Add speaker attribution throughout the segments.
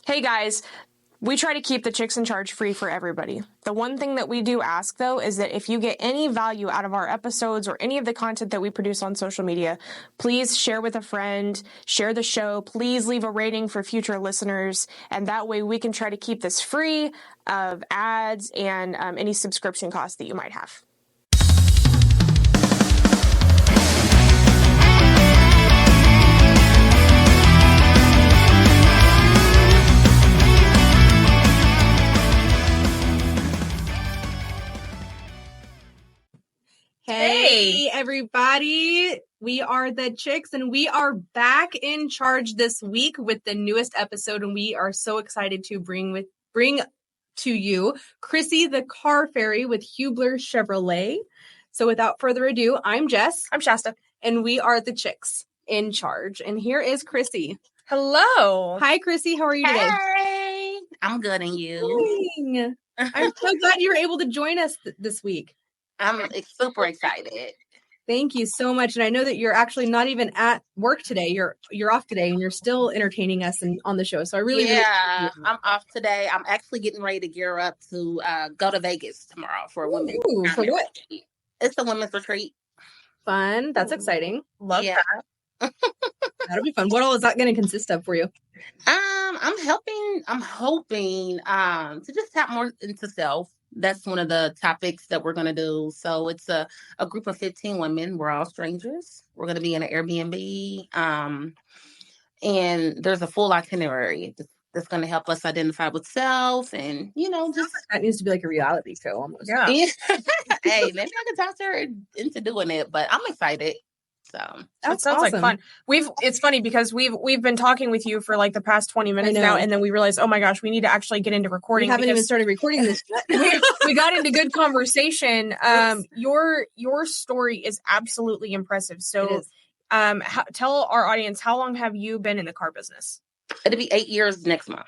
Speaker 1: Hey guys, we try to keep the Chicks in Charge free for everybody. The one thing that we do ask, though, is that if you get any value out of our episodes or any of the content that we produce on social media, please share with a friend, share the show, please leave a rating for future listeners, and that way we can try to keep this free of ads and any subscription costs that you might have.
Speaker 2: Hey, everybody. We are the Chicks, and we are back in charge this week with the newest episode, and we are so excited to bring to you Crissy the Car Fairy with Hubler Chevrolet. So without further ado, I'm Jess.
Speaker 1: I'm Shasta.
Speaker 2: And we are the Chicks in charge. And here is Crissy.
Speaker 1: Hello.
Speaker 2: Hi, Crissy. How are you today?
Speaker 3: Hey, I'm good, and you?
Speaker 2: I'm so glad you were able to join us this week.
Speaker 3: I'm super excited.
Speaker 2: Thank you so much. And I know that you're actually not even at work today. You're off today, and you're still entertaining us on the show. So I really
Speaker 3: I'm off today. I'm actually getting ready to gear up to go to Vegas tomorrow for a women's.
Speaker 2: For what?
Speaker 3: It's a women's retreat.
Speaker 2: Fun. That's exciting.
Speaker 1: Love that.
Speaker 2: That'll be fun. What all is that going to consist of for you?
Speaker 3: I'm hoping to just tap more into self. That's one of the topics that we're going to do. So it's a group of 15 women. We're all strangers. We're going to be in an Airbnb. And there's a full itinerary that's going to help us identify with self. And, just...
Speaker 2: That needs to be like a reality show almost.
Speaker 1: Yeah.
Speaker 3: Hey, maybe I can talk to her into doing it, but I'm excited. So
Speaker 1: that sounds awesome. Like fun. It's funny because we've been talking with you for like the past 20 minutes now, and then we realized, oh my gosh, we need to actually get into recording.
Speaker 2: We haven't even started recording this yet.
Speaker 1: we got into good conversation. Your story is absolutely impressive. So tell our audience, how long have you been in the car business?
Speaker 3: It'll be 8 years next month.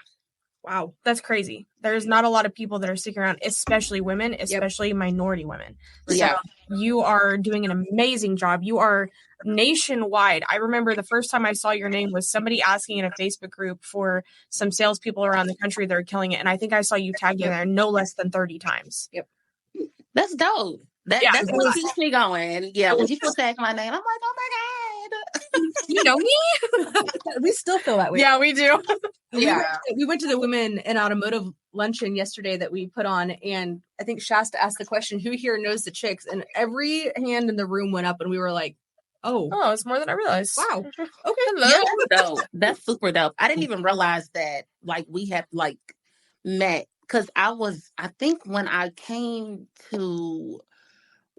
Speaker 1: Wow, that's crazy. There's not a lot of people that are sticking around, especially women, especially minority women. So you are doing an amazing job. You are nationwide. I remember the first time I saw your name was somebody asking in a Facebook group for some salespeople around the country that are killing it. And I think I saw you tag in there no less than 30 times.
Speaker 2: Yep.
Speaker 3: That's dope. That's what keeps me going. Yeah, when people tag my name, I'm like, oh my God.
Speaker 1: You know me?
Speaker 2: We still feel that way.
Speaker 1: Yeah, we do.
Speaker 2: We went to the Women in Automotive luncheon yesterday that we put on, and I think Shasta asked the question, who here knows the Chicks? And every hand in the room went up, and we were like, oh,
Speaker 1: it's more than I realized.
Speaker 2: Wow. Okay.
Speaker 3: Hello. Yeah, that's super dope. I didn't even realize that we had met, because I think when I came to,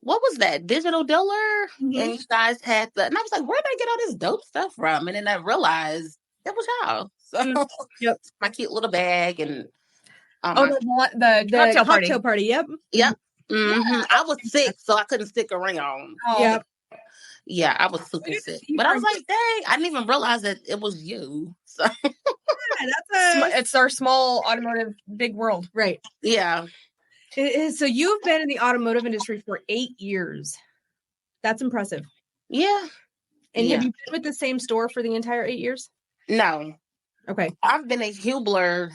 Speaker 3: what was that, Digital Dealer? Mm-hmm. And you guys had and I was like, where did I get all this dope stuff from? And then I realized it was y'all. So my cute little bag and
Speaker 1: the cocktail party.
Speaker 3: Yep. Mm-hmm. I was sick, so I couldn't stick around.
Speaker 2: Yep.
Speaker 3: Yeah, I was super sick. But I was like, dang, I didn't even realize that it was you. So
Speaker 1: it's our small automotive big world.
Speaker 2: Right.
Speaker 3: Yeah.
Speaker 2: So you've been in the automotive industry for 8 years. That's impressive.
Speaker 3: Yeah.
Speaker 2: And have you been with the same store for the entire 8 years?
Speaker 3: No.
Speaker 2: Okay.
Speaker 3: I've been at Hubler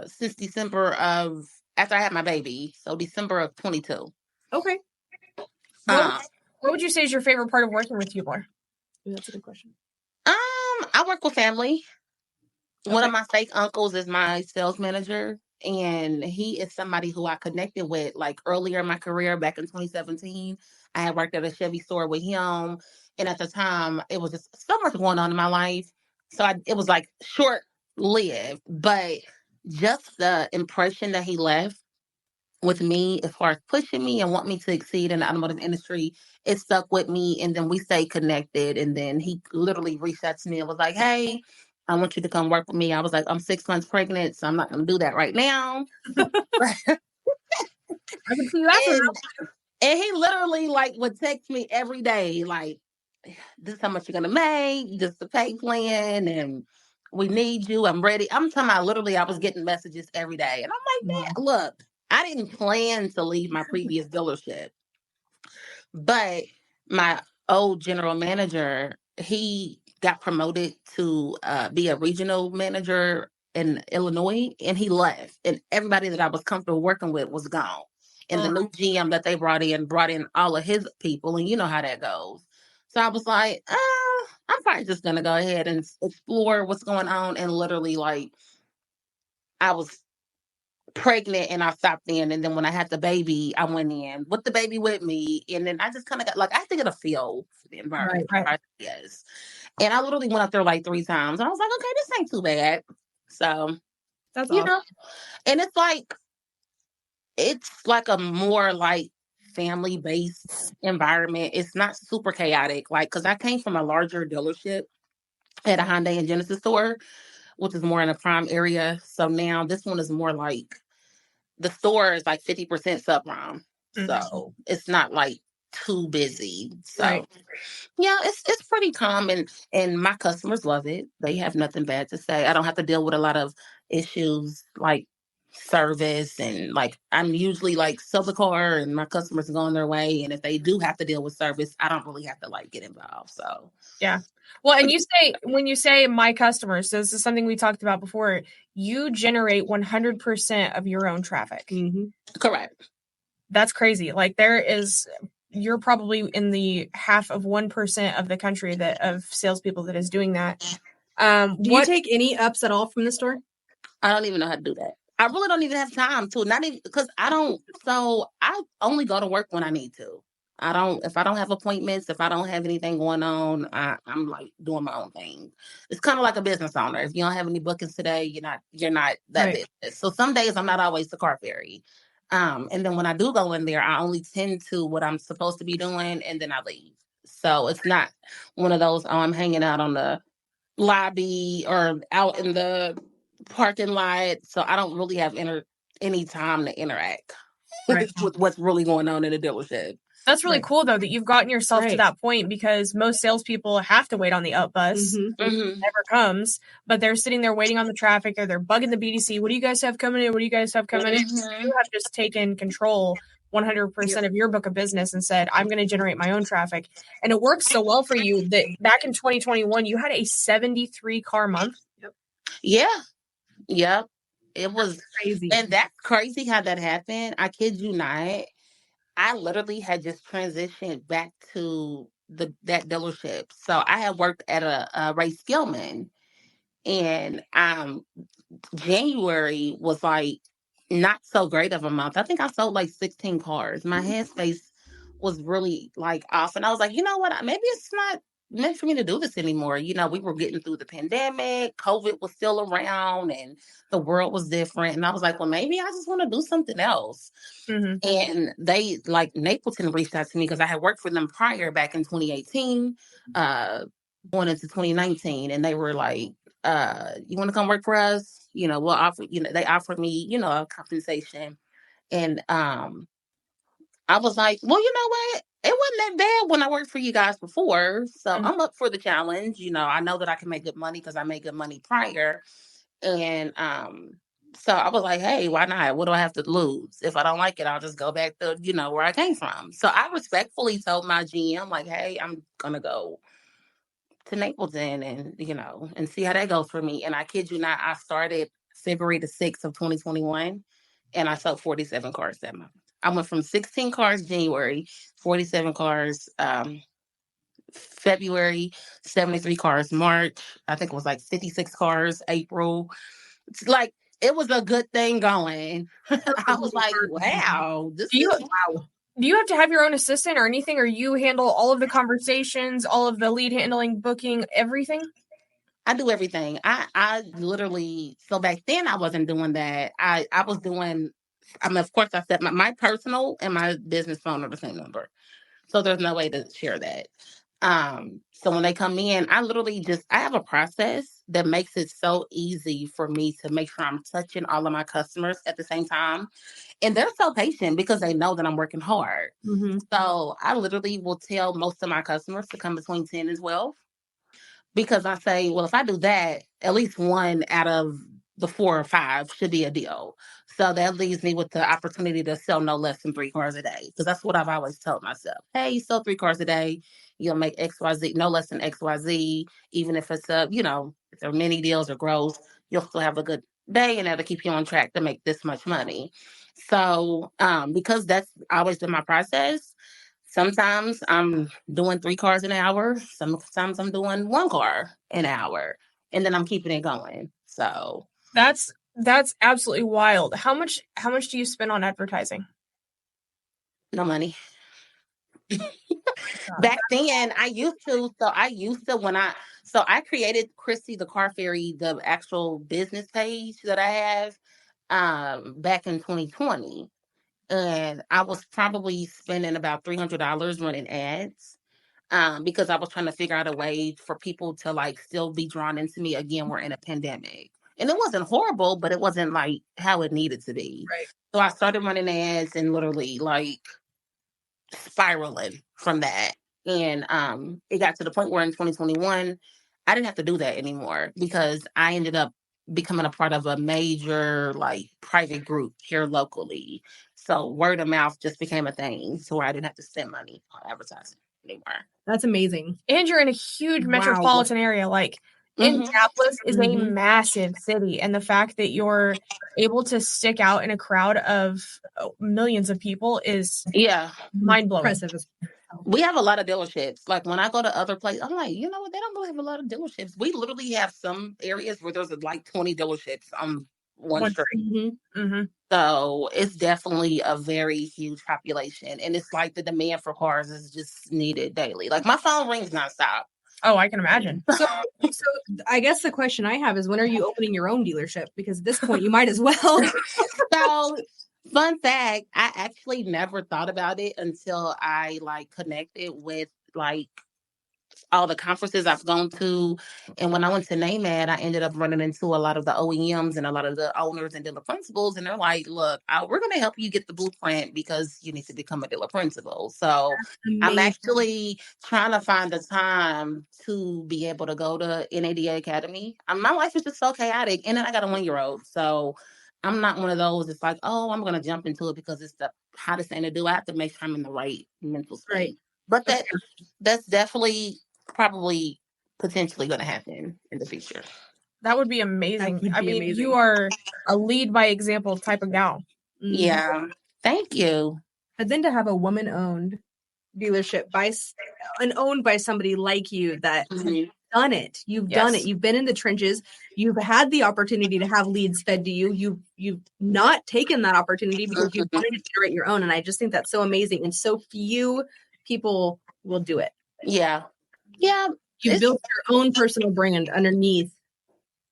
Speaker 3: since December after I had my baby. So December of 22.
Speaker 2: Okay.
Speaker 1: What would you say is your favorite part of working with Hubler?
Speaker 2: That's a good question.
Speaker 3: I work with family. Okay. One of my fake uncles is my sales manager. And he is somebody who I connected with earlier in my career back in 2017. I had worked at a Chevy store with him. And at the time, it was just so much going on in my life. So it was short-lived. But just the impression that he left with me as far as pushing me and want me to exceed in the automotive industry, it stuck with me. And then we stayed connected. And then he literally reached out to me and was like, hey, I want you to come work with me. I was like, I'm 6 months pregnant, so I'm not going to do that right now.
Speaker 2: I can see that.
Speaker 3: And he literally would text me every day, this is how much you're going to make, this is the pay plan, and we need you. I'm ready. I'm talking about literally I was getting messages every day. And I'm like, man, look, I didn't plan to leave my previous dealership. But my old general manager, he got promoted to be a regional manager in Illinois, and he left, and everybody that I was comfortable working with was gone. And the new GM that they brought in all of his people, and you know how that goes. So I was like, I'm probably just gonna go ahead and explore what's going on. And literally, like, I was pregnant and I stopped in, and then when I had the baby, I went in with the baby with me, and then I just kind of got like I have to get a feel for the environment.
Speaker 2: Right.
Speaker 3: Yes, and I literally went up there like 3 times. And I was like, okay, this ain't too bad. So
Speaker 2: That's
Speaker 3: you
Speaker 2: awesome.
Speaker 3: know, and it's like a more like family based environment. It's not super chaotic, like because I came from a larger dealership at a Hyundai and Genesis store, which is more in a prime area. So now this one is more like the store is like 50% subprime. So it's not like too busy. So yeah, it's pretty calm, and my customers love it. They have nothing bad to say. I don't have to deal with a lot of issues like service, and like I'm usually like sell the car and my customers go on their way. And if they do have to deal with service, I don't really have to like get involved. So
Speaker 1: yeah. Well, and when you say my customers, so this is something we talked about before, you generate 100% of your own traffic.
Speaker 3: Correct.
Speaker 1: That's crazy. Like you're probably in the half of 1% of the country of salespeople that is doing that.
Speaker 2: Do you take any ups at all from the store?
Speaker 3: I don't even know how to do that. I really don't even have time to, not even because I only go to work when I need to. If I don't have appointments, if I don't have anything going on, I'm like doing my own thing. It's kind of like a business owner. If you don't have any bookings today, you're not that business. So some days I'm not always the car fairy. And then when I do go in there, I only tend to what I'm supposed to be doing, and then I leave. So it's not one of those, I'm hanging out on the lobby or out in the parking lot. So I don't really have any time to interact with what's really going on in the dealership.
Speaker 1: That's really cool, though, that you've gotten yourself to that point, because most salespeople have to wait on the up bus. It never comes, but they're sitting there waiting on the traffic, or they're bugging the BDC. What do you guys have coming in? What do you guys have coming in? So you have just taken control 100% of your book of business and said, I'm going to generate my own traffic. And it works so well for you that back in 2021, you had a 73 car month.
Speaker 3: Yeah. Yep. It was crazy. And that's crazy how that happened. I kid you not. I literally had just transitioned back to that dealership. So I had worked at a Ray Skillman, and January was like not so great of a month. I think I sold like 16 cars. My headspace was really like off, and I was like, you know what? Maybe it's not meant for me to do this anymore. We were getting through the pandemic. COVID was still around, and the world was different. And I was like, well, maybe I just want to do something else. And they, like, Napleton reached out to me because I had worked for them prior back in 2018, going into 2019. And they were like, you want to come work for us? We'll offer, they offered me, a compensation. And I was like, well, you know what? It wasn't that bad when I worked for you guys before. So I'm up for the challenge. I know that I can make good money because I made good money prior. And so I was like, hey, why not? What do I have to lose? If I don't like it, I'll just go back to, where I came from. So I respectfully told my GM, like, hey, I'm going to go to Napleton and see how that goes for me. And I kid you not, I started February the 6th of 2021, and I sold 47 cars that month. I went from 16 cars January, 47 cars February, 73 cars March. I think it was like 56 cars April. It's like, it was a good thing going. I was like, wow.
Speaker 1: Do you have to have your own assistant or anything, or you handle all of the conversations, all of the lead handling, booking, everything?
Speaker 3: I do everything. I literally, so back then I wasn't doing that. I was doing, of course I said my personal and my business phone are the same number. So there's no way to share that. So when they come in, I have a process that makes it so easy for me to make sure I'm touching all of my customers at the same time. And they're so patient because they know that I'm working hard. So I literally will tell most of my customers to come between 10 and 12. Because I say, well, if I do that, at least one out of the 4 or 5 should be a deal. So that leaves me with the opportunity to sell no less than 3 cars a day. Because that's what I've always told myself. Hey, you sell 3 cars a day, you'll make XYZ, no less than XYZ. Even if it's if they're mini deals or gross, you'll still have a good day, and that'll keep you on track to make this much money. So, because that's always been my process, sometimes I'm doing 3 cars an hour, sometimes I'm doing 1 car an hour, and then I'm keeping it going. So
Speaker 1: That's absolutely wild. How much do you spend on advertising?
Speaker 3: no money. Back then, I created Crissy the Car Fairy, the actual business page that I have, back in 2020. And I was probably spending about $300 running ads, because I was trying to figure out a way for people to like still be drawn into me. Again, we're in a pandemic. And it wasn't horrible, but it wasn't like how it needed to be.
Speaker 2: Right.
Speaker 3: So I started running ads and literally like spiraling from that. And it got to the point where in 2021, I didn't have to do that anymore because I ended up becoming a part of a major like private group here locally. So word of mouth just became a thing, so where I didn't have to spend money on advertising anymore.
Speaker 2: That's amazing.
Speaker 1: And you're in a huge
Speaker 2: Wow.
Speaker 1: metropolitan area. Like Indianapolis is a massive city, and the fact that you're able to stick out in a crowd of millions of people is mind blowing.
Speaker 2: Impressive.
Speaker 3: We have a lot of dealerships. Like when I go to other places, I'm like, you know what? They don't really have a lot of dealerships. We literally have some areas where there's like 20 dealerships on one street. So it's definitely a very huge population. And it's like the demand for cars is just needed daily. Like my phone rings nonstop.
Speaker 1: Oh, I can imagine.
Speaker 2: So I guess the question I have is, when are you opening your own dealership? Because at this point you might as well.
Speaker 3: So fun fact, I actually never thought about it until I like connected with like all the conferences I've gone to. And when I went to NAMAD, I ended up running into a lot of the OEMs and a lot of the owners and dealer principals. And they're like, look, we're going to help you get the blueprint because you need to become a dealer principal. So I'm actually trying to find the time to be able to go to NADA Academy. My life is just so chaotic. And then I got a 1-year-old. So I'm not one of those. It's like, oh, I'm going to jump into it because it's the hottest thing to do. I have to make sure I'm in the right mental state.
Speaker 2: Right.
Speaker 3: But that's definitely probably potentially going to happen in the future.
Speaker 1: That would be amazing. You are a lead by example type of gal.
Speaker 3: Yeah. Thank you.
Speaker 2: But then to have a woman-owned dealership owned by somebody like you that has done it. You've done it. You've been in the trenches. You've had the opportunity to have leads fed to you. You've not taken that opportunity because you wanted to generate your own. And I just think that's so amazing. And so few people will do it.
Speaker 3: Yeah. Yeah.
Speaker 2: You built your own personal brand underneath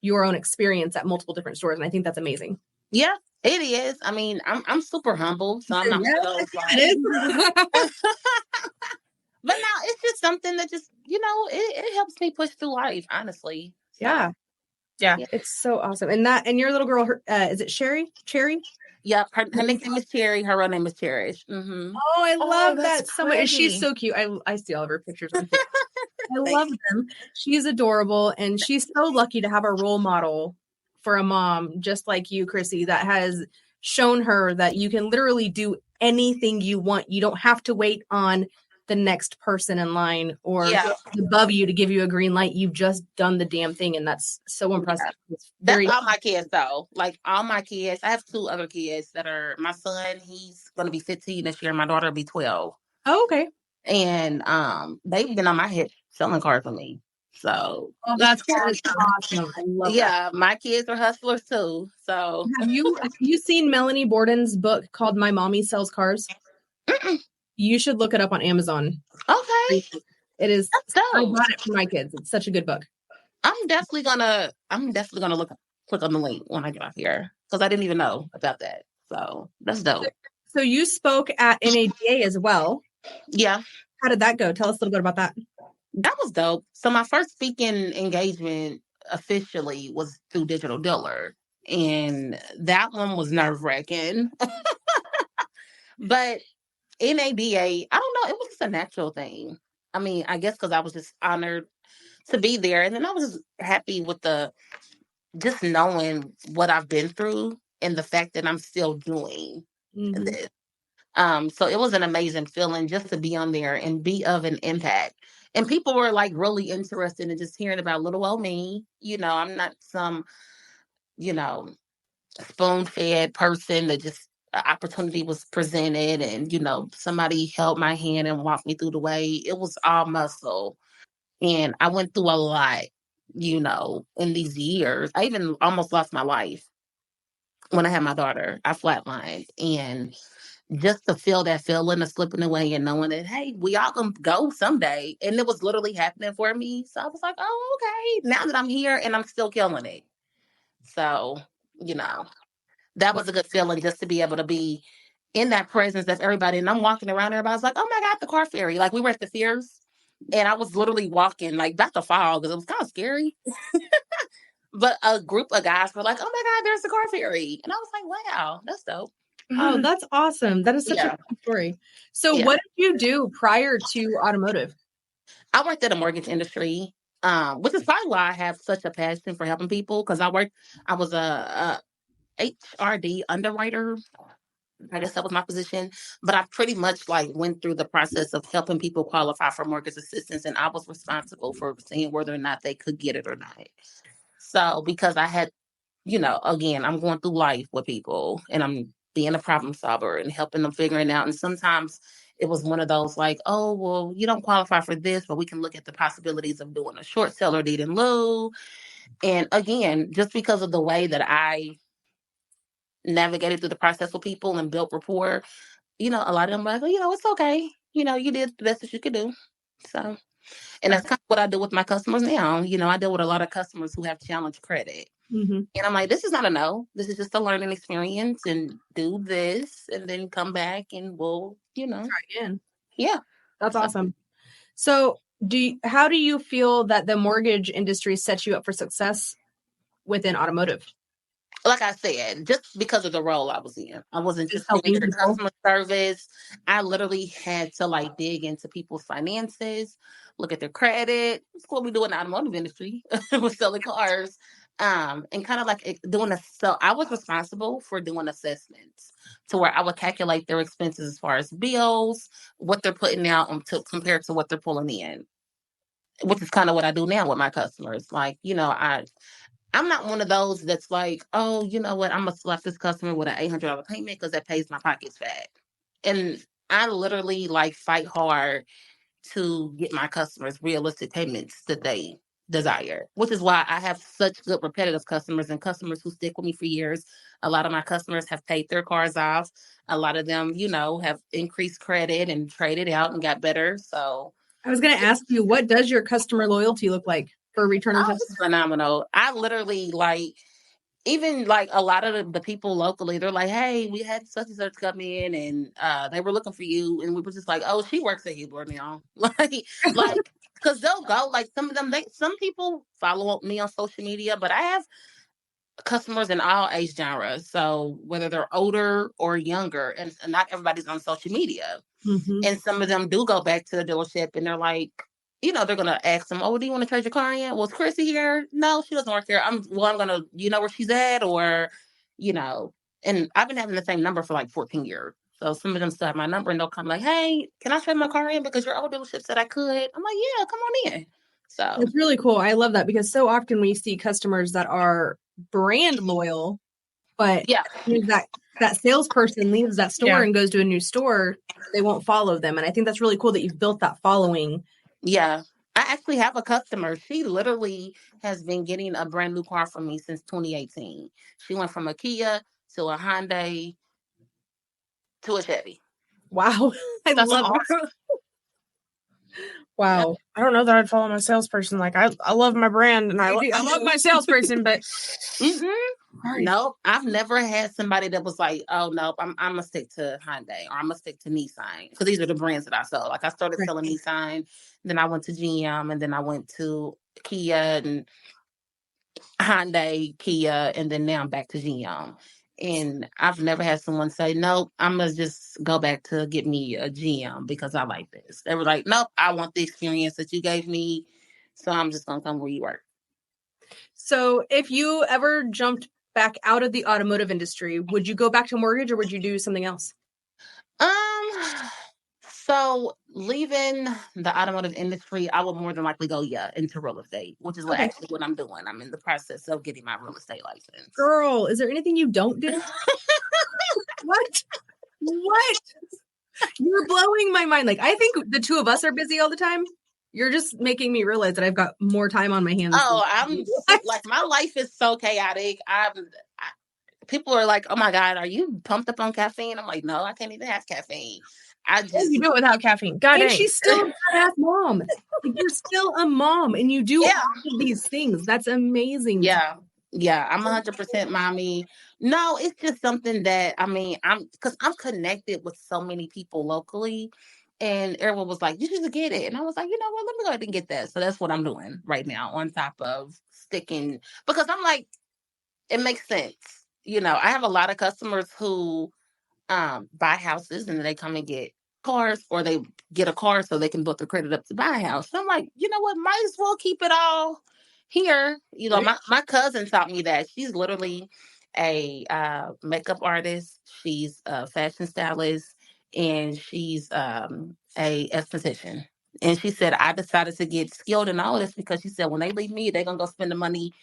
Speaker 2: your own experience at multiple different stores. And I think that's amazing.
Speaker 3: Yeah, it is. I mean, I'm super humble, so I'm not one of those like but no, it's just something that just, it helps me push through life, honestly. So,
Speaker 1: yeah.
Speaker 2: It's so awesome. And your little girl, is it Cherry?
Speaker 3: Yep, her nickname is Cherry. Her real name is Cherish.
Speaker 2: Oh, I love that so much. She's so cute. I see all of her pictures. I love them. She's adorable, and she's so lucky to have a role model for a mom just like you, Crissy, that has shown her that you can literally do anything you want. You don't have to wait on the next person in line or above you to give you a green light. You've just done the damn thing, and that's so impressive.
Speaker 3: That's all my kids, though. Like all my kids. I have 2 other kids that are my son. He's going to be 15 this year. My daughter will be 12.
Speaker 2: Oh, okay.
Speaker 3: And they've been on my hip selling cars for me. So
Speaker 2: that's awesome. I love that.
Speaker 3: My kids are hustlers too. So
Speaker 2: have you seen Melanie Borden's book called My Mommy Sells Cars? You should look it up on Amazon.
Speaker 3: Okay.
Speaker 2: It is. I bought it for my kids. It's such a good book.
Speaker 3: I'm definitely gonna click on the link when I get off here because I didn't even know about that. So that's dope.
Speaker 2: So you spoke at NADA as well.
Speaker 3: Yeah.
Speaker 2: How did that go? Tell us a little bit about that.
Speaker 3: That was dope. So my first speaking engagement officially was through Digital Dealer, and that one was nerve-wracking. But NADA, I don't know, it was just a natural thing. I mean, I guess because I was just honored to be there, and then I was just happy with just knowing what I've been through and the fact that I'm still doing this. So it was an amazing feeling just to be on there and be of an impact. And people were like really interested in just hearing about little old me. I'm not some, spoon-fed person that just an opportunity was presented and, somebody held my hand and walked me through the way. It was all muscle. And I went through a lot, in these years. I even almost lost my life when I had my daughter. I flatlined. And just to feel that feeling of slipping away and knowing that, hey, we all gonna go someday. And it was literally happening for me. So I was like, oh, okay. Now that I'm here and I'm still killing it. So, you know, that was a good feeling just to be able to be in that presence of everybody. And I'm walking around, everybody's like, oh my God, the car ferry. Like we were at the Fears. And I was literally walking, like, about to fall because it was kind of scary. But a group of guys were like, oh my God, there's the car ferry. And I was like, wow, that's dope.
Speaker 2: Oh, that's awesome. That is such a cool story. So what did you do prior to automotive?
Speaker 3: I worked in the mortgage industry, which is probably why I have such a passion for helping people. Because I was a HRD underwriter. I guess that was my position. But I pretty much went through the process of helping people qualify for mortgage assistance. And I was responsible for seeing whether or not they could get it or not. So because I had, again, I'm going through life with people and I'm being a problem solver and helping them figuring out. And sometimes it was one of those oh, well, you don't qualify for this, but we can look at the possibilities of doing a short seller deed in lieu. And again, just because of the way that I navigated through the process with people and built rapport, a lot of them were like, it's okay. You did the best that you could do. So, and that's kind of what I do with my customers now. I deal with a lot of customers who have challenged credit.
Speaker 2: Mm-hmm.
Speaker 3: And I'm like, this is not a no. This is just a learning experience and do this and then come back and we'll,
Speaker 2: try again.
Speaker 3: Yeah.
Speaker 2: That's awesome. So how do you feel that the mortgage industry sets you up for success within automotive?
Speaker 3: Like I said, just because of the role I was in, I wasn't just
Speaker 2: helping
Speaker 3: in customer service. I literally had to dig into people's finances, look at their credit. It's what we do in the automotive industry. We're selling cars, and kind of doing so I was responsible for doing assessments to where I would calculate their expenses as far as bills, what they're putting out compared to what they're pulling in, which is kind of what I do now with my customers. I'm not one of those that's like, oh, you know what? I'm going to slap this customer with an $800 payment because that pays my pockets fat. And I literally fight hard to get my customers realistic payments that they desire, which is why I have such good repetitive customers and customers who stick with me for years. A lot of my customers have paid their cars off. A lot of them, have increased credit and traded out and got better. So
Speaker 2: I was going to ask you, what does your customer loyalty look like for returning customers?
Speaker 3: It's phenomenal. I literally even a lot of the people locally, they're like, hey, we had such and such come in and they were looking for you. And we were just like, oh, she works at Huber now. Because they'll go, some of them, some people follow me on social media, but I have customers in all age genres. So whether they're older or younger, and not everybody's on social media.
Speaker 2: Mm-hmm.
Speaker 3: And some of them do go back to the dealership and they're like, they're going to ask them, oh, do you want to trade your car in? Well, is Crissy here? No, she doesn't work here. I'm going to, where she's at or, and I've been having the same number for 14 years. So some of them still have my number and they'll come hey, can I trade my car in? Because your old dealership said I could. I'm like, yeah, come on in. So
Speaker 2: it's really cool. I love that because so often we see customers that are brand loyal, but that salesperson leaves that store and goes to a new store, they won't follow them. And I think that's really cool that you've built that following.
Speaker 3: Yeah. I actually have a customer. She literally has been getting a brand new car from me since 2018. She went from a Kia to a Hyundai to a Chevy.
Speaker 2: Wow.
Speaker 1: That's love awesome. Wow. I don't know that I'd follow my salesperson. I love my brand and I love my salesperson, but
Speaker 3: nope. I've never had somebody that was like, oh, nope, I'm going to stick to Hyundai or I'm going to stick to Nissan. Because these are the brands that I sell. I started selling Nissan, then I went to GM, and then I went to Kia and Hyundai, Kia, and then now I'm back to GM. And I've never had someone say, nope, I'm going to just go back to get me a GM because I like this. They were like, nope, I want the experience that you gave me. So I'm just going to come where you work.
Speaker 2: So if you ever jumped back out of the automotive industry, would you go back to mortgage or would you do something else?
Speaker 3: So leaving the automotive industry, I would more than likely go, into real estate, which is what
Speaker 2: Okay.
Speaker 3: actually what I'm doing. I'm in the process of getting my real estate license.
Speaker 2: Girl, is there anything you don't do? What? What? You're blowing my mind. Like, I think the two of us are busy all the time. You're just making me realize that I've got more time on my hands.
Speaker 3: Oh, like, my life is so chaotic. People are like, "Oh my God, are you pumped up on caffeine?" I'm like, "No, I can't even have caffeine. I just
Speaker 1: You do it without caffeine. God
Speaker 2: And
Speaker 1: dang.
Speaker 2: she's still a badass mom. Like, you're still a mom and you do
Speaker 3: Yeah.
Speaker 2: all of these things. That's amazing.
Speaker 3: Yeah. I'm 100% mommy. No, it's just something that because I'm connected with so many people locally, and everyone was like, "You should get it," and I was like, "You know what? Let me go ahead and get that." So that's what I'm doing right now, on top of sticking, because I'm like, it makes sense. I have a lot of customers who buy houses and then they come and get cars, or they get a car so they can build their credit up to buy a house. So I'm like, you know what? Might as well keep it all here. My cousin taught me that. She's literally a makeup artist. She's a fashion stylist, and she's a esthetician. And she said, I decided to get skilled in all of this because she said, when they leave me, they're going to go spend the money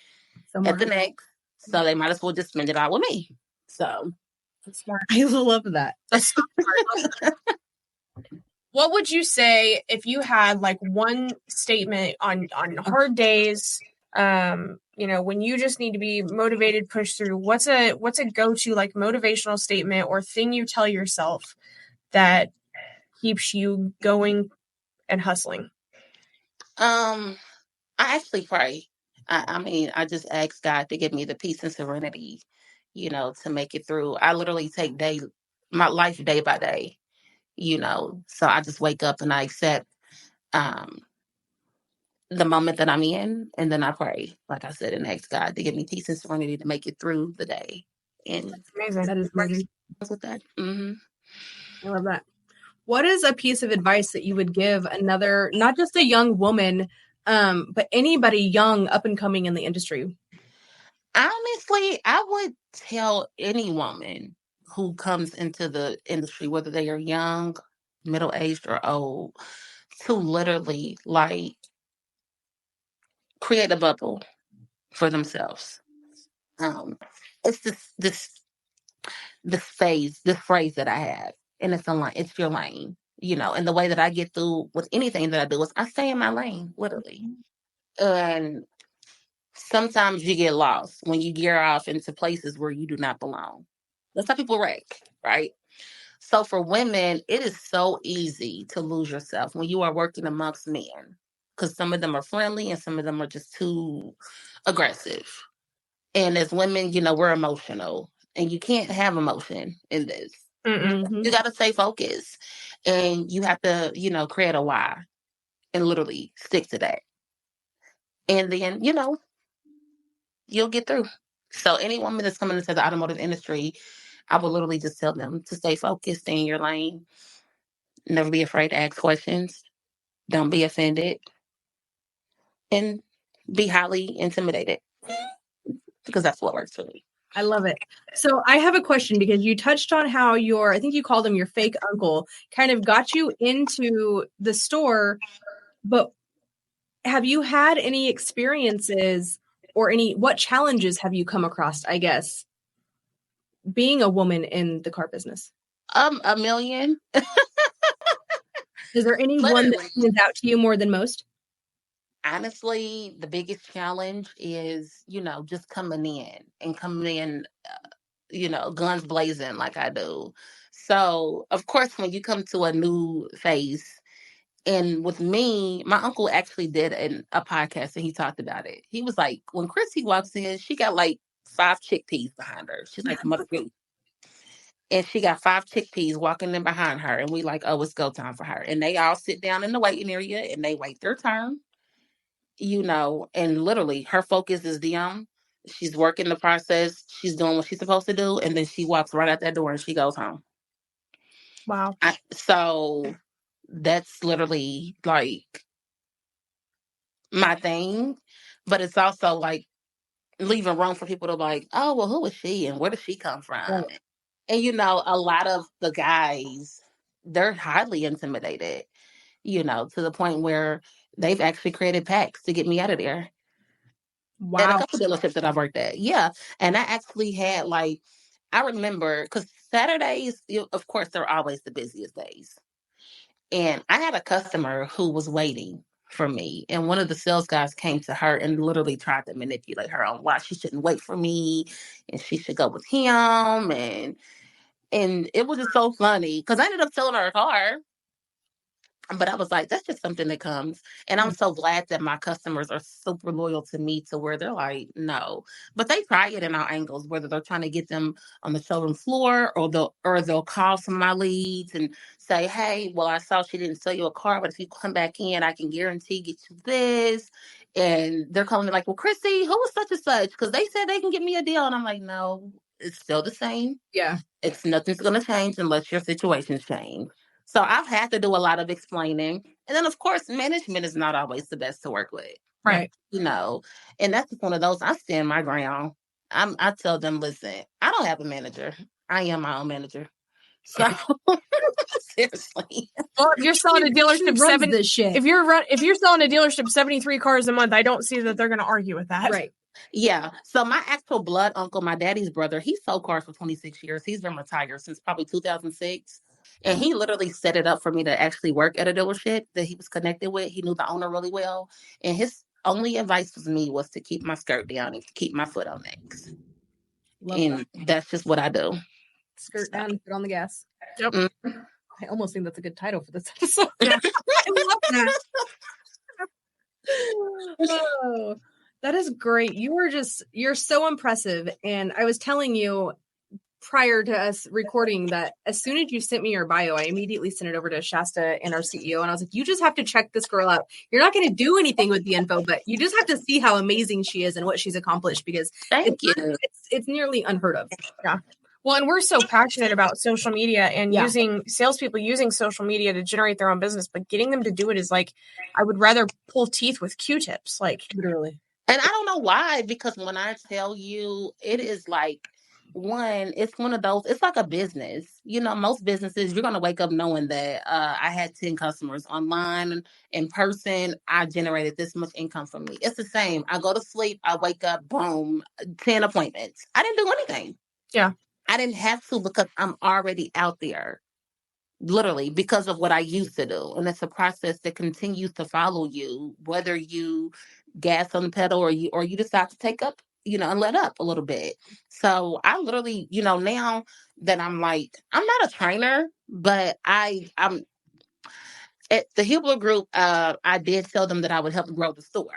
Speaker 2: Somewhere.
Speaker 3: at the next. So they might as well just spend it all with me. So
Speaker 2: That's smart. I love that.
Speaker 1: That's so smart. What would you say if you had like one statement on hard days, when you just need to be motivated, push through? What's a go-to like motivational statement or thing you tell yourself that keeps you going and hustling?
Speaker 3: I actually pray. I just ask God to give me the peace and serenity, to make it through. I literally take my life day by day, So I just wake up and I accept um, the moment that I'm in, and then I pray, like I said, and ask God to give me peace and serenity to make it through the day. And
Speaker 1: Amazing.
Speaker 2: That is amazing.
Speaker 3: with that, mm-hmm.
Speaker 2: I love that. What is a piece of advice that you would give another, not just a young woman, but anybody young, up and coming in the industry?
Speaker 3: Honestly, I would tell any woman who comes into the industry, whether they are young, middle aged, or old, to literally like create a bubble for themselves. It's this phrase that I have, and it's your lane, And the way that I get through with anything that I do is I stay in my lane, literally. And sometimes you get lost when you gear off into places where you do not belong. That's how people wreck, right? So for women, it is so easy to lose yourself when you are working amongst men, because some of them are friendly and some of them are just too aggressive. And as women, we're emotional, and you can't have emotion in this.
Speaker 2: Mm-hmm.
Speaker 3: You got to stay focused, and you have to, create a why and literally stick to that. And then, you'll get through. So any woman that's coming into the automotive industry, I would literally just tell them to stay focused, stay in your lane, never be afraid to ask questions, don't be offended, and be highly intimidated, because that's what works for me.
Speaker 2: I love it. So I have a question, because you touched on how I think you called him your fake uncle, kind of got you into the store, but have you had any experiences or what challenges have you come across, I guess, being a woman in the car business?
Speaker 3: A million.
Speaker 2: Is there any one that stands out to you more than most?
Speaker 3: Honestly, the biggest challenge is, just coming in, guns blazing like I do. So, of course, when you come to a new phase, and with me, my uncle actually did a podcast and he talked about it. He was like, when Crissy walks in, she got like 5 chickpeas behind her. She's like Mother Goose. And she got 5 chickpeas walking in behind her. And we like, oh, it's go time for her. And they all sit down in the waiting area and they wait their turn, and literally her focus is them. She's working the process. She's doing what she's supposed to do. And then she walks right out that door and she goes home.
Speaker 1: Wow.
Speaker 3: So that's literally like my thing. But it's also like leaving room for people to be like, oh, well, who is she and where does she come from?
Speaker 2: Right.
Speaker 3: And, a lot of the guys they're highly intimidated, to the point where they've actually created packs to get me out of there. At a
Speaker 2: Wow.
Speaker 3: couple dealerships that I've worked at. Yeah. And I actually had I remember, because Saturdays, of course, they're always the busiest days. And I had a customer who was waiting for me. And one of the sales guys came to her and literally tried to manipulate her on why she shouldn't wait for me and she should go with him. And it was just so funny because I ended up selling her a car. But I was like, that's just something that comes. And I'm so glad that my customers are super loyal to me to where they're like, no. But they try it in our angles, whether they're trying to get them on the showroom floor or they'll call some of my leads and say, hey, well, I saw she didn't sell you a car, but if you come back in, I can guarantee get you this. And they're calling me like, well, Crissy, who was such and such? Because they said they can get me a deal. And I'm like, no, it's still the same.
Speaker 2: Yeah.
Speaker 3: Nothing's going to change unless your situation's change. So I've had to do a lot of explaining. And then, of course, management is not always the best to work with.
Speaker 2: Right.
Speaker 3: And that's just one of those, I stand my ground. I tell them, listen, I don't have a manager. I am my own manager. So seriously.
Speaker 1: Well, if you're selling a dealership if you're selling a dealership 73 cars a month, I don't see that they're going to argue with that.
Speaker 2: Right.
Speaker 3: Yeah. So my actual blood uncle, my daddy's brother, he sold cars for 26 years. He's been retired since probably 2006. And he literally set it up for me to actually work at a dealership that he was connected with. He knew the owner really well. And his only advice to me was to keep my skirt down and keep my foot on next. That's just what I do.
Speaker 2: Skirt down, foot on the gas.
Speaker 1: Yep.
Speaker 2: I almost think that's a good title for this episode. Yeah. I love that. Oh, that is great. You're so impressive. And I was telling you prior to us recording that as soon as you sent me your bio, I immediately sent it over to Shasta and our CEO. And I was like, you just have to check this girl out. You're not going to do anything with the info, but you just have to see how amazing she is and what she's accomplished because it's nearly unheard of.
Speaker 1: Yeah. Well, and we're so passionate about social media and using salespeople using social media to generate their own business, but getting them to do it is like, I would rather pull teeth with Q-tips, like
Speaker 2: literally.
Speaker 3: And I don't know why, because when I tell you, it is like, it's one of those, it's like a business. Most businesses, you're going to wake up knowing that I had 10 customers online, in person, I generated this much income from me. It's the same. I go to sleep, I wake up, boom, 10 appointments. I didn't do anything.
Speaker 1: Yeah.
Speaker 3: I didn't have to because I'm already out there. Literally, because of what I used to do. And it's a process that continues to follow you, whether you gas on the pedal or you decide to take up, and let up a little bit. So I literally, now that I'm like, I'm not a trainer, but I'm at the Hubler Group, I did tell them that I would help grow the store.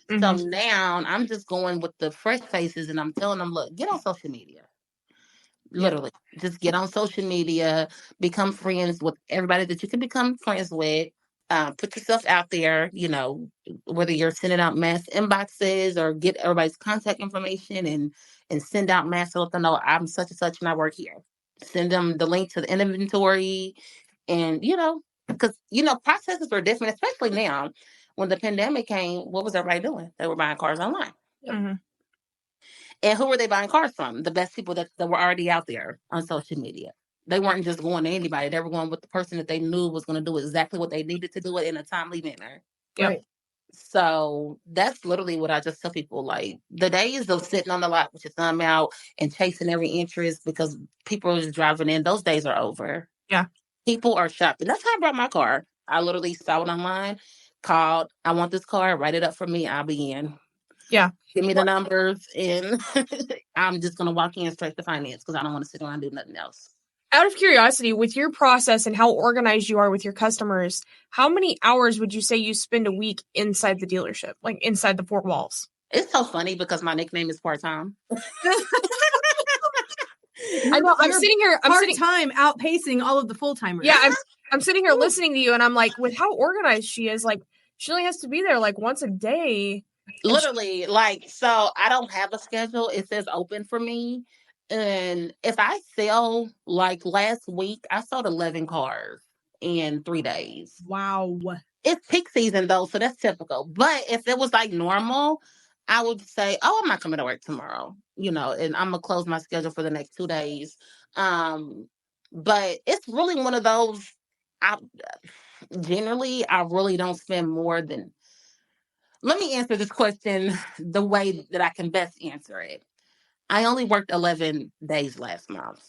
Speaker 3: Mm-hmm. So now I'm just going with the fresh faces and I'm telling them, look, get on social media. Literally, just get on social media, become friends with everybody that you can become friends with. Put yourself out there, whether you're sending out mass inboxes or get everybody's contact information and send out mass to let them know I'm such and such and I work here. Send them the link to the inventory and, because, processes are different, especially now. When the pandemic came, what was everybody doing? They were buying cars online.
Speaker 1: Mm-hmm.
Speaker 3: And who were they buying cars from? The best people that were already out there on social media. They weren't just going to anybody. They were going with the person that they knew was going to do exactly what they needed to do it in a timely manner.
Speaker 1: Right.
Speaker 3: So that's literally what I just tell people. Like, the days of sitting on the lot with your thumb out and chasing every interest because people are just driving in, those days are over.
Speaker 1: Yeah.
Speaker 3: People are shopping. That's how I brought my car. I literally saw it online, called, I want this car, write it up for me, I'll be in.
Speaker 1: Yeah.
Speaker 3: Give me the numbers, and I'm just going to walk in straight to finance because I don't want to sit around and do nothing else.
Speaker 1: Out of curiosity, with your process and how organized you are with your customers, how many hours would you say you spend a week inside the dealership, like inside the four walls?
Speaker 3: It's so funny because my nickname is part-time.
Speaker 1: I know. I'm sitting here.
Speaker 2: Part-time outpacing all of the full-timers.
Speaker 1: Yeah, I'm sitting here listening to you, and I'm like, with how organized she is, like, she only has to be there like once a day.
Speaker 3: Literally, so I don't have a schedule. It says open for me. And if I sell, like last week, I sold 11 cars in 3 days.
Speaker 2: Wow.
Speaker 3: It's peak season though, so that's typical. But if it was like normal, I would say, oh, I'm not coming to work tomorrow, and I'm going to close my schedule for the next 2 days. But it's really one of those. I generally I really don't spend more than. Let me answer this question the way that I can best answer it. I only worked 11 days last month.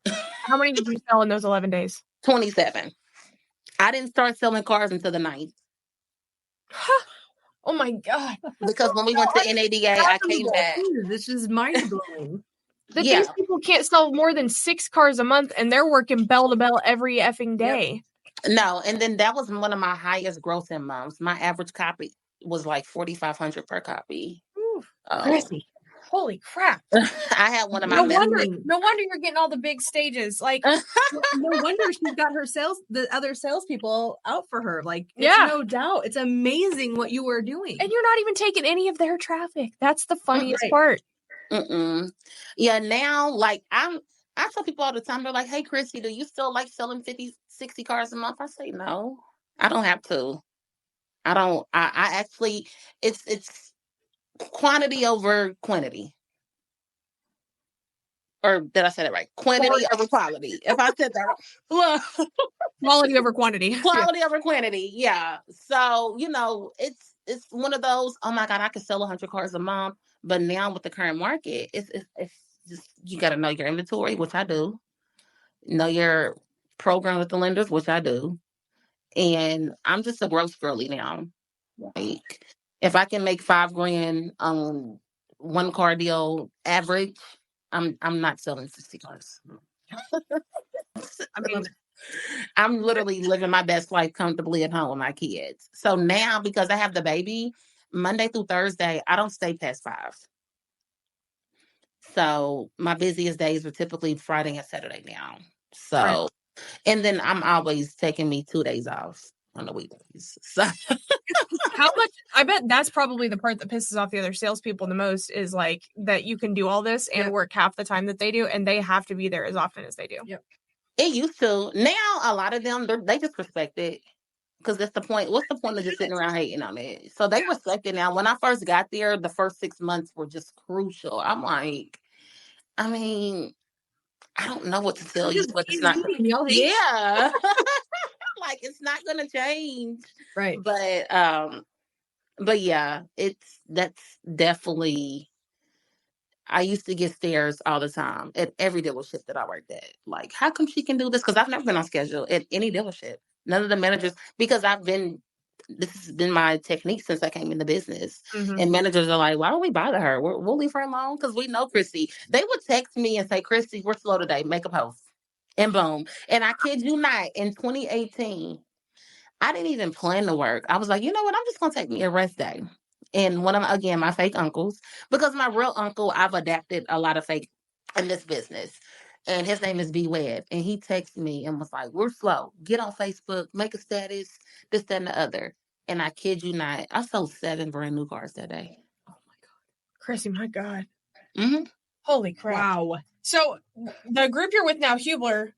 Speaker 1: How many did you sell in those 11 days?
Speaker 3: 27. I didn't start selling cars until the 9th.
Speaker 1: Oh my God.
Speaker 3: Because when we went to NADA, I came back.
Speaker 2: This is mind blowing.
Speaker 1: These people can't sell more than 6 cars a month, and they're working bell to bell every effing day.
Speaker 3: No, and then that was one of my highest grossing months. My average copy was like $4,500 per copy.
Speaker 1: Crazy. Holy crap.
Speaker 3: I had one of my
Speaker 1: no wonder you're getting all the big stages. Like
Speaker 2: no wonder she's got the other salespeople out for her. Like, it's no doubt. It's amazing what you were doing.
Speaker 1: And you're not even taking any of their traffic. That's the funniest part.
Speaker 3: Yeah, now, like, I tell people all the time, they're like, hey, Crissy, do you still like selling 50, 60 cars a month? I say, no, I don't have to. I actually, it's quantity over quantity. Or did I say that right? Quantity over quality. If I said that right.
Speaker 1: Quality over quantity.
Speaker 3: Quality over quantity. Yeah. So, it's one of those, oh my God, I could sell 100 cars a month. But now with the current market, it's just, you got to know your inventory, which I do. Know your program with the lenders, which I do. And I'm just a gross girly now. Like, if I can make $5,000 on one car deal average, I'm not selling 60 cars. I mean, I'm literally living my best life comfortably at home with my kids. So now, because I have the baby, Monday through Thursday, I don't stay past 5. So my busiest days are typically Friday and Saturday now. So, and then I'm always taking me 2 days off on the weekdays. So
Speaker 1: how much? I bet that's probably the part that pisses off the other salespeople the most is like that you can do all this and work half the time that they do, and they have to be there as often as they do.
Speaker 2: Yep.
Speaker 3: It used to. Now, a lot of them, they just respect it. Because that's the point. What's the point of just sitting around hating on it? So they respect it now. When I first got there, the first 6 months were just crucial. I'm like, I mean, I don't know what to tell you, but it's not. Yeah. Like, it's not going to change.
Speaker 2: Right.
Speaker 3: But yeah, that's definitely. I used to get stares all the time at every dealership that I worked at. Like, how come she can do this? Because I've never been on schedule at any dealership. None of the managers, because this has been my technique since I came in the business.
Speaker 1: Mm-hmm.
Speaker 3: And managers are like, why don't we bother her? We'll leave her alone because we know Crissy. They would text me and say, Crissy, we're slow today. Make a post. And boom. And I kid you not, in 2018, I didn't even plan to work. I was like, you know what? I'm just going to take me a rest day. And one of my fake uncles, because my real uncle, I've adapted a lot of fake in this business. And his name is B. Webb. And he texted me and was like, we're slow. Get on Facebook, make a status, this, that, and the other. And I kid you not, I sold 7 brand new cars that day.
Speaker 1: Oh my God. Crissy, my God.
Speaker 3: Mm-hmm.
Speaker 1: Holy crap.
Speaker 2: Wow.
Speaker 1: So the group you're with now, Hubler,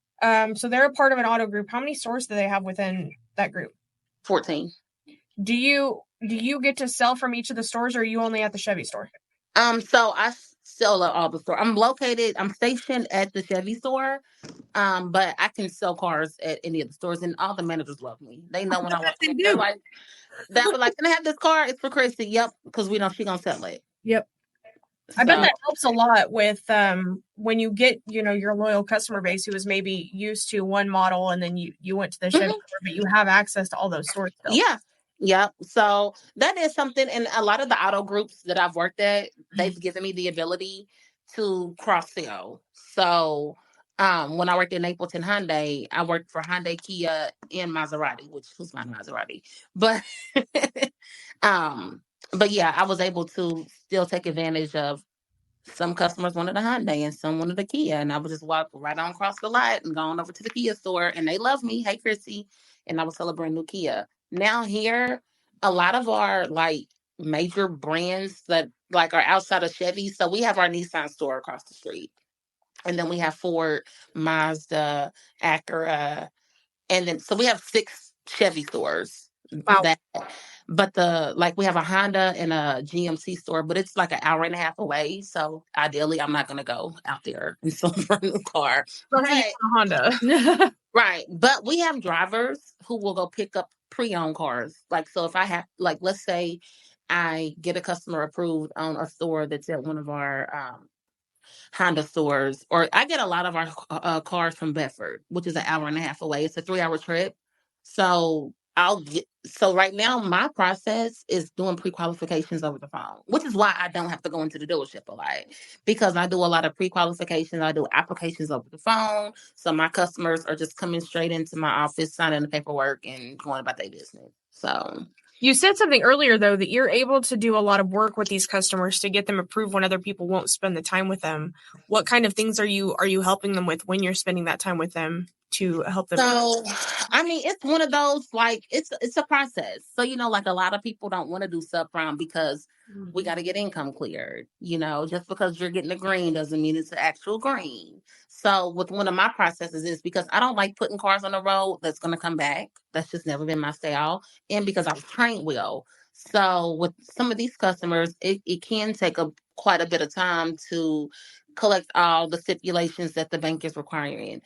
Speaker 1: so they're a part of an auto group. How many stores do they have within that group?
Speaker 3: 14.
Speaker 1: Do you get to sell from each of the stores, or are you only at the Chevy store?
Speaker 3: So I sell at all the stores. I'm stationed at the Chevy store, but I can sell cars at any of the stores, and all the managers love me. They know when I walk in. They're like, can I have this car? It's for Crissy. Yep, because we know she's gonna sell it.
Speaker 2: Yep.
Speaker 1: I bet that helps a lot with when you get, your loyal customer base who is maybe used to one model and then you went to the Chevy store, but you have access to all those stores still.
Speaker 3: Yeah. Yeah. So that is something. And a lot of the auto groups that I've worked at, they've given me the ability to cross sell. So when I worked in Napleton Hyundai, I worked for Hyundai, Kia, and Maserati, who's my Maserati. But but yeah, I was able to still take advantage of some customers wanted a Hyundai and some wanted a Kia. And I would just walk right on across the lot and go on over to the Kia store. And they love me. Hey, Crissy. And I would sell a brand new Kia. Now here, a lot of our major brands that are outside of Chevy. So we have our Nissan store across the street. And then we have Ford, Mazda, Acura. And then, so we have 6 Chevy stores.
Speaker 2: Wow.
Speaker 3: That, but we have a Honda and a GMC store, but it's like an hour and a half away. So ideally, I'm not going to go out there and sell for a new car.
Speaker 1: Don't have
Speaker 3: But,
Speaker 1: a Honda.
Speaker 3: right. But we have drivers who will go pick up pre-owned cars. Like, so if I have, like, let's say I get a customer approved on a store that's at one of our Honda stores, or I get a lot of our cars from Bedford, which is an hour and a half away. It's a 3-hour trip. So right now my process is doing pre-qualifications over the phone, which is why I don't have to go into the dealership a lot, because I do a lot of pre-qualifications. I do applications over the phone. So my customers are just coming straight into my office, signing the paperwork and going about their business. So
Speaker 1: You said something earlier, though, that you're able to do a lot of work with these customers to get them approved when other people won't spend the time with them. What kind of things are you helping them with when you're spending that time with them to help them?
Speaker 3: So, I mean, it's one of those, like, it's a process. So, like a lot of people don't want to do subprime because we got to get income cleared. Just because you're getting a green doesn't mean it's an actual green. So with one of my processes is because I don't like putting cars on the road that's going to come back. That's just never been my style. And because I was trained well. So with some of these customers, it can take quite a bit of time to collect all the stipulations that the bank is requiring.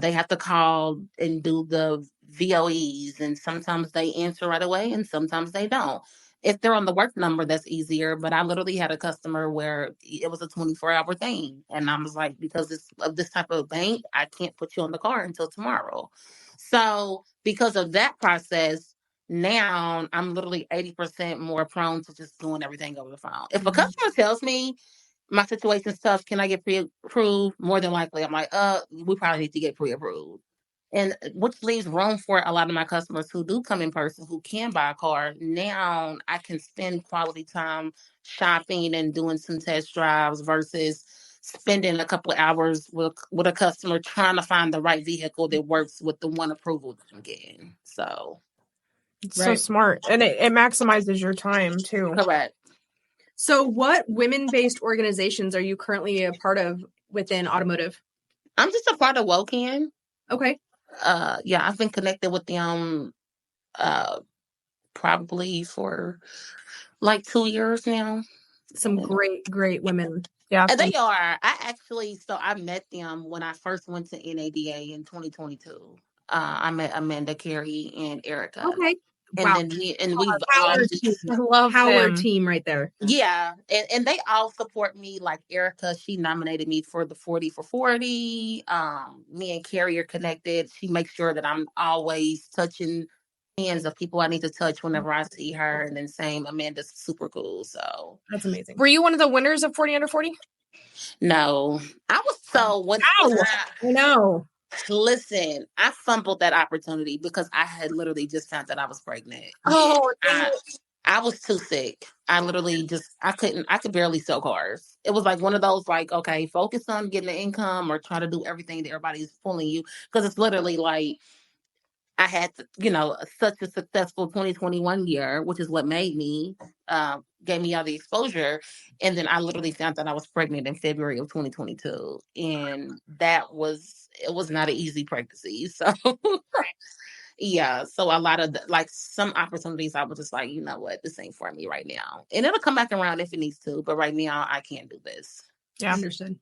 Speaker 3: They have to call and do the VOEs, and sometimes they answer right away, and sometimes they don't. If they're on the work number, that's easier. But I literally had a customer where it was a 24-hour thing, and I was like, because of this type of bank, I can't put you on the car until tomorrow. So because of that process, now I'm literally 80% more prone to just doing everything over the phone. If a customer tells me my situation's tough, can I get pre-approved? More than likely, I'm like, we probably need to get pre-approved. And which leaves room for a lot of my customers who do come in person, who can buy a car. Now I can spend quality time shopping and doing some test drives versus spending a couple of hours with a customer trying to find the right vehicle that works with the one approval that I'm getting. So
Speaker 1: it's so smart. And it maximizes your time too.
Speaker 3: correct.
Speaker 2: So what women-based organizations are you currently a part of within automotive?
Speaker 3: I'm just a part of WOCAN.
Speaker 2: Okay.
Speaker 3: Yeah, I've been connected with them probably for like 2 years now.
Speaker 2: Some great women.
Speaker 1: Yeah.
Speaker 3: And they are. I met them when I first went to NADA in 2022. I met Amanda, Carrie, and Erica.
Speaker 2: Okay.
Speaker 3: And
Speaker 2: wow.
Speaker 3: then we've
Speaker 2: Power
Speaker 3: all
Speaker 2: team.
Speaker 1: I love
Speaker 2: Power
Speaker 1: them.
Speaker 2: team right there.
Speaker 3: Yeah, and they all support me. Like Erica, she nominated me for the 40 for 40. Me and Carrie are connected. She makes sure that I'm always touching hands of people I need to touch whenever I see her. And then same, Amanda's super cool. So
Speaker 2: That's amazing.
Speaker 1: Were you one of the winners of 40 Under 40?
Speaker 3: no, I was
Speaker 2: I know.
Speaker 3: Listen, I fumbled that opportunity because I had literally just found that I was pregnant.
Speaker 2: Oh,
Speaker 3: I was too sick. I could barely sell cars. It was like one of those, like, okay, focus on getting the income or try to do everything that everybody's pulling you. Because it's literally like, I had, such a successful 2021 year, which is what made me, gave me all the exposure. And then I literally found that I was pregnant in February of 2022. And it was not an easy pregnancy. So, yeah. So a lot of some opportunities, I was just like, you know what, this ain't for me right now. And it'll come back around if it needs to. But right now, I can't do this.
Speaker 2: Yeah. Understood.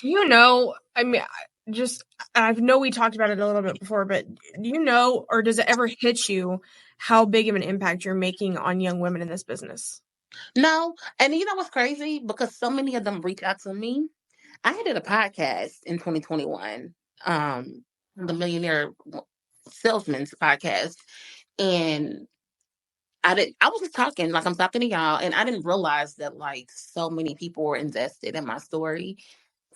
Speaker 1: I mean, I know we talked about it a little bit before, but do you know, or does it ever hit you how big of an impact you're making on young women in this business?
Speaker 3: No. And you know what's crazy? Because so many of them reach out to me. I did a podcast in 2021, the Millionaire Salesman's podcast. And I was just talking, like I'm talking to y'all, and I didn't realize that like so many people were invested in my story.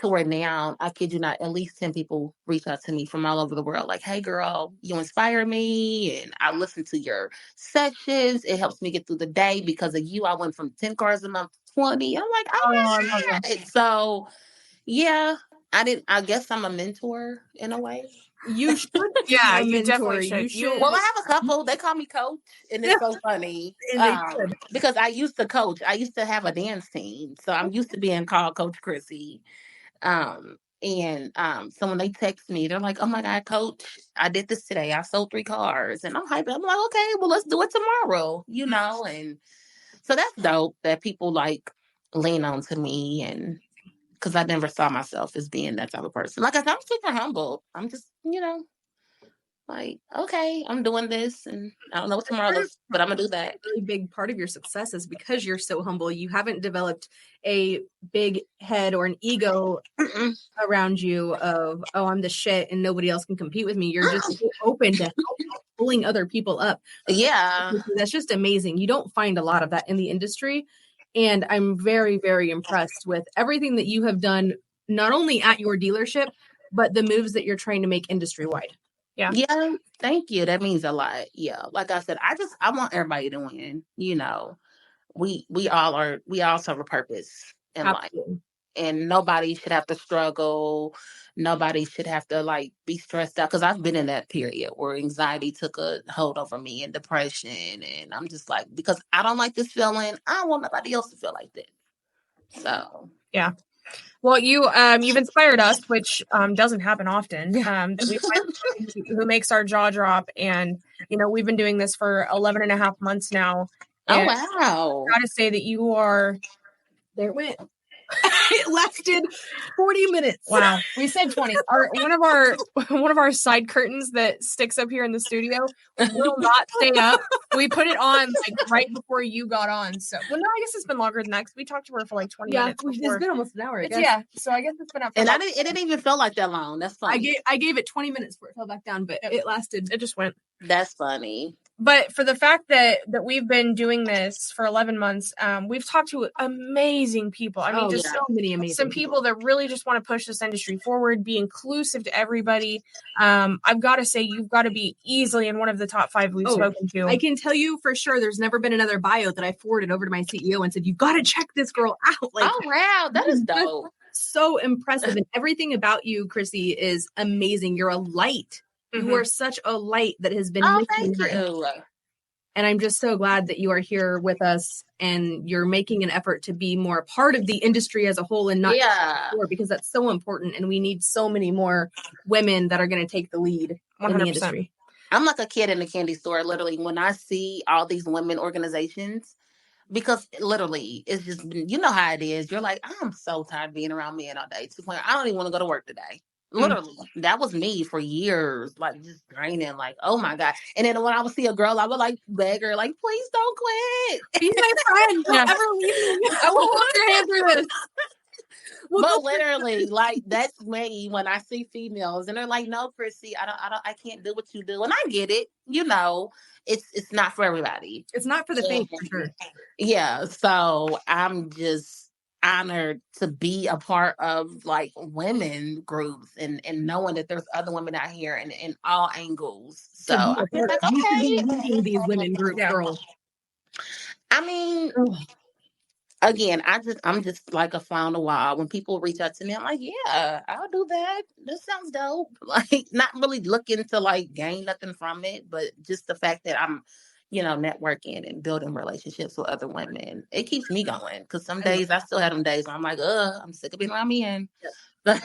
Speaker 3: To where now, I kid you not, at least 10 people reach out to me from all over the world. Like, hey, girl, you inspire me. And I listen to your sessions. It helps me get through the day because of you. I went from 10 cars a month to 20. I'm like, oh my God. So, yeah, I guess I'm a mentor in a way.
Speaker 2: You should.
Speaker 1: Yeah,
Speaker 2: you
Speaker 1: definitely should.
Speaker 2: Well,
Speaker 3: I have a couple. They call me coach, and it's so funny because I used to coach. I used to have a dance team, so I'm used to being called Coach Crissy. And so when they text me, they're like, "Oh my God, coach, I did this today. I sold 3 cars." And I'm hyped. I'm like, "Okay, well, let's do it tomorrow," And so that's dope that people like lean on to me, and because I never saw myself as being that type of person. Like I said, I'm super humble. I'm just, like, okay, I'm doing this, and I don't know what tomorrow looks, but I'm gonna do that.
Speaker 2: Really big part of your success is because you're so humble. You haven't developed a big head or an ego around you of, oh, I'm the shit and nobody else can compete with me. You're just so open to pulling other people up.
Speaker 3: Yeah.
Speaker 2: That's just amazing. You don't find a lot of that in the industry. And I'm very, very impressed with everything that you have done, not only at your dealership, but the moves that you're trying to make industry wide.
Speaker 1: Yeah.
Speaker 3: Yeah. Thank you. That means a lot. Yeah. Like I said, I want everybody to win. We all serve a purpose in life. And nobody should have to struggle. Nobody should have to like be stressed out. Cause I've been in that period where anxiety took a hold over me and depression. And I'm just like, because I don't like this feeling, I don't want nobody else to feel like that. So
Speaker 1: yeah. Well, you've inspired us, which doesn't happen often. We find somebody who makes our jaw drop, and we've been doing this for 11 and a half months now.
Speaker 3: Oh wow!
Speaker 1: I gotta say that you are.
Speaker 2: There it went. It lasted 40 minutes.
Speaker 1: Wow. We said 20. One of our side curtains that sticks up here in the studio will not stay up. We put it on like right before you got on. So, well, no, I guess it's been longer than that because we talked to her for like 20 minutes.
Speaker 2: It's been almost an hour. I guess.
Speaker 1: Yeah. So I guess it's been up.
Speaker 3: And it didn't even feel like that long. That's funny.
Speaker 2: I gave it 20 minutes before it fell back down, but it lasted.
Speaker 1: It just went.
Speaker 3: That's funny.
Speaker 1: But for the fact that we've been doing this for 11 months, we've talked to amazing people. I mean,
Speaker 2: so many amazing
Speaker 1: people that really just want to push this industry forward, be inclusive to everybody. I've got to say, you've got to be easily in one of the top 5 we've spoken to.
Speaker 2: I can tell you for sure there's never been another bio that I forwarded over to my CEO and said, you've got to check this girl out. Like,
Speaker 3: oh, wow. That is dope.
Speaker 2: So impressive. And everything about you, Crissy, is amazing. You're a light. You are such a light that has been
Speaker 3: thank you.
Speaker 2: And I'm just so glad that you are here with us and you're making an effort to be more a part of the industry as a whole and not just because that's so important. And we need so many more women that are going to take the lead 100%. In the industry.
Speaker 3: I'm like a kid in a candy store, literally, when I see all these women organizations, because literally it's just, you know how it is. You're like, I'm so tired of being around men all day. To the point I don't even want to go to work today. Literally, that was me for years, like just draining, like, oh my God. And then when I would see a girl, I would like beg her, like, please don't quit.
Speaker 2: Be my friend. Don't ever leave me. I will hold your hand through this.
Speaker 3: But literally, like, that's me when I see females and they're like, no, Crissy, I can't do what you do. And I get it, it's not for everybody.
Speaker 2: It's not for the faint, for sure.
Speaker 3: Yeah. So I'm just honored to be a part of like women groups and knowing that there's other women out here in all angles. So I feel like, okay,
Speaker 2: leading these women group girls.
Speaker 3: I mean, again, I'm just like a fly on the wall. When people reach out to me, I'm like, yeah, I'll do that. That sounds dope. Like, not really looking to like gain nothing from it, but just the fact that I'm networking and building relationships with other women. It keeps me going because some days I still have them days where I'm like, I'm sick of being around men.
Speaker 2: Yep.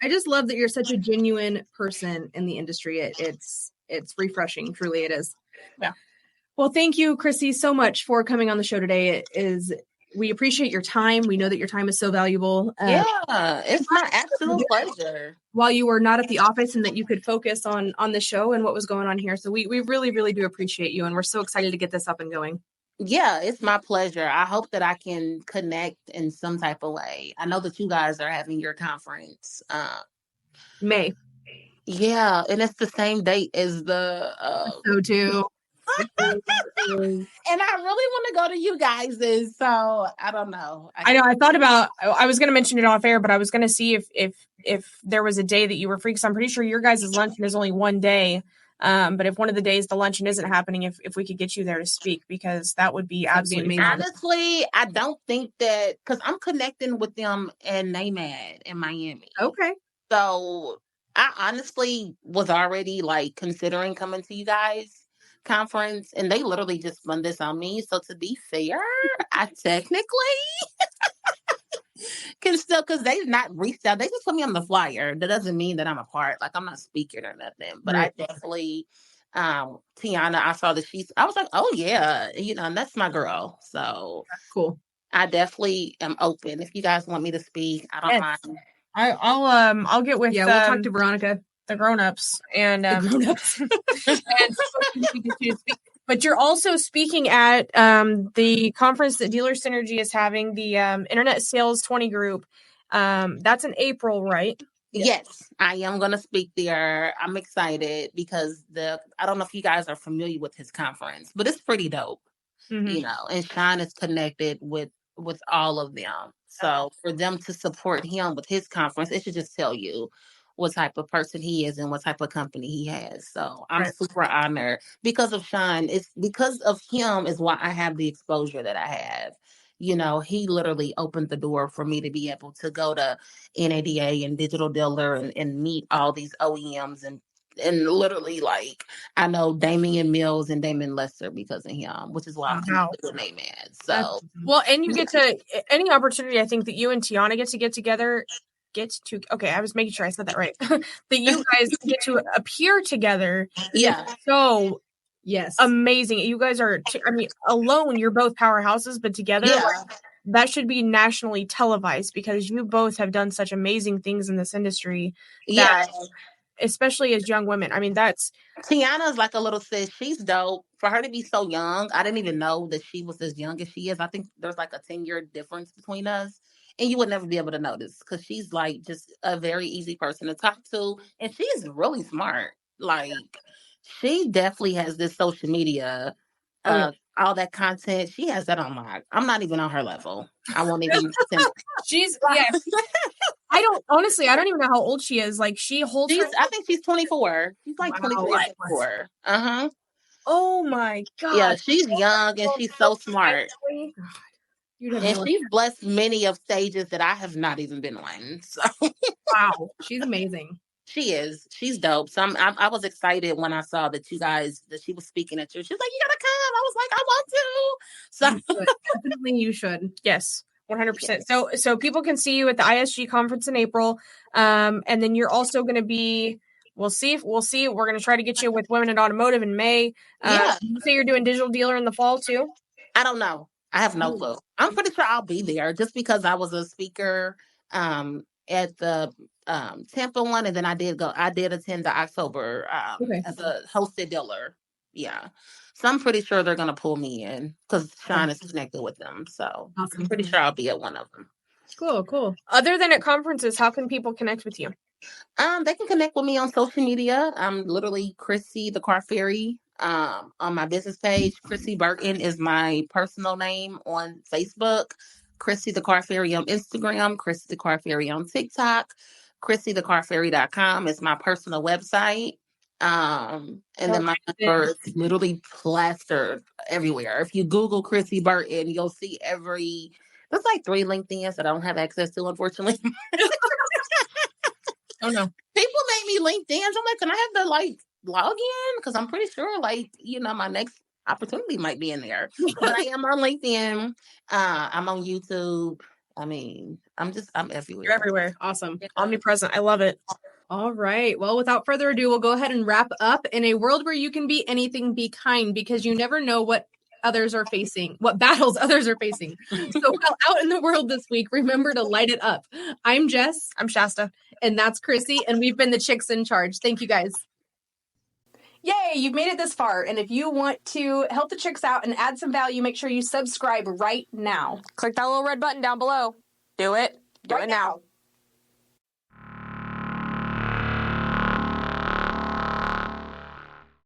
Speaker 2: I just love that you're such a genuine person in the industry. It's refreshing. Truly, it is.
Speaker 1: Yeah.
Speaker 2: Well, thank you, Crissy, so much for coming on the show today. We appreciate your time. We know that your time is so valuable.
Speaker 3: It's my absolute pleasure.
Speaker 2: While you were not at the office and that you could focus on the show and what was going on here. So we really, really do appreciate you. And we're so excited to get this up and going.
Speaker 3: Yeah, it's my pleasure. I hope that I can connect in some type of way. I know that you guys are having your conference.
Speaker 2: May.
Speaker 3: Yeah, and it's the same date as the...
Speaker 2: So too.
Speaker 3: And I really want to go to you guys', so I don't know.
Speaker 1: I know. I was going to mention it off air, but I was going to see if there was a day that you were free, because I'm pretty sure your guys' luncheon is only one day. But if one of the days the luncheon isn't happening, if we could get you there to speak, because that would be absolutely amazing.
Speaker 3: Honestly, I don't think that, because I'm connecting with them in NAMAD in Miami.
Speaker 2: Okay.
Speaker 3: So I honestly was already like considering coming to you guys' conference, and they literally just spun this on me. So to be fair, I technically can still, because they've not reached out. They just put me on the flyer. That doesn't mean that I'm a part. Like, I'm not speaking or nothing. But
Speaker 2: Right.
Speaker 3: I definitely, Tiana, I saw that I was like, oh yeah, and that's my girl. So
Speaker 2: Cool.
Speaker 3: I definitely am open. If you guys want me to speak, I don't mind.
Speaker 1: I'll get with
Speaker 2: Yeah, we'll talk to Veronica.
Speaker 1: the grown-ups and
Speaker 2: Grown-ups.
Speaker 1: but you're also speaking at the conference that Dealer Synergy is having, the Internet Sales 20 group. That's in April, right?
Speaker 3: Yes, I am going to speak there. I'm excited because I don't know if you guys are familiar with his conference, but it's pretty dope.
Speaker 1: Mm-hmm.
Speaker 3: And Sean is connected with all of them. So for them to support him with his conference, it should just tell you what type of person he is and what type of company he has. So I'm super honored because of Sean. It's because of him is why I have the exposure that I have. He literally opened the door for me to be able to go to NADA and Digital Dealer and meet all these OEMs and literally, like, I know Damian Mills and Damon Lester because of him, which is why I'm connected with Name-Ad. So,
Speaker 1: well, and you get to any opportunity, I think, that you and Tiana get together. Okay, I was making sure I said that right. That you guys get to appear together.
Speaker 3: Yeah.
Speaker 1: So,
Speaker 2: yes,
Speaker 1: amazing. You guys are, alone, you're both powerhouses, but together, that should be nationally televised because you both have done such amazing things in this industry.
Speaker 3: Yeah.
Speaker 1: Especially as young women. I mean,
Speaker 3: Tiana's like a little sis. She's dope. For her to be so young, I didn't even know that she was as young as she is. I think there's like a 10-year difference between us. And you would never be able to notice because she's like just a very easy person to talk to. And she's really smart. Like, she definitely has this social media, all that content. She has that on lock. I'm not even on her level. I won't even.
Speaker 1: She's, I don't even know how old she is. Like, she holds
Speaker 3: I think she's 24. She's like 23 or 24. Uh-huh.
Speaker 1: Oh my God.
Speaker 3: Yeah, she's young and she's so smart. And she's blessed many of stages that I have not even been on. So
Speaker 2: wow, she's amazing.
Speaker 3: She is. She's dope. So I was excited when I saw that she was speaking at you. She was like, "You gotta come." I was like, "I want to." So
Speaker 2: definitely you should.
Speaker 1: Yes. 100%. So people can see you at the ISG conference in April. And then you're also going to be, we'll see. We're going to try to get you with Women in Automotive in May. You say you're doing Digital Dealer in the fall too?
Speaker 3: I don't know. I have no clue. I'm pretty sure I'll be there just because I was a speaker at the Tampa one, and then I did attend the October as a hosted dealer. Yeah. So I'm pretty sure they're gonna pull me in because Sean is connected with them. So I'm pretty sure I'll be at one of them.
Speaker 2: Cool.
Speaker 1: Other than at conferences, how can people connect with you?
Speaker 3: They can connect with me on social media. I'm literally Crissy the Car Fairy. On my business page, Crissy Burton is my personal name on Facebook. Crissy the Car Fairy on Instagram. Crissy the Car Fairy on TikTok. CrissyTheCarFairy.com is my personal website. And then my number is literally plastered everywhere. If you Google Crissy Burton, you'll see there's like 3 LinkedIns that I don't have access to, unfortunately.
Speaker 1: Oh no.
Speaker 3: People make me LinkedIn. I'm like, can I have the log in? Because I'm pretty sure my next opportunity might be in there. But I am on LinkedIn. I'm on YouTube. I mean, I'm everywhere.
Speaker 1: You're everywhere.
Speaker 2: Awesome.
Speaker 1: Omnipresent. I love it.
Speaker 2: All right. Well, without further ado, we'll go ahead and wrap up. In a world where you can be anything, be kind, because you never know what battles others are facing. So while out in the world this week, remember to light it up. I'm Jess.
Speaker 1: I'm Shasta.
Speaker 2: And that's Crissy. And we've been the Chicks in Charge. Thank you guys. Yay, you've made it this far. And if you want to help the chicks out and add some value, make sure you subscribe right now.
Speaker 1: Click that little red button down below. Do it. Do it now.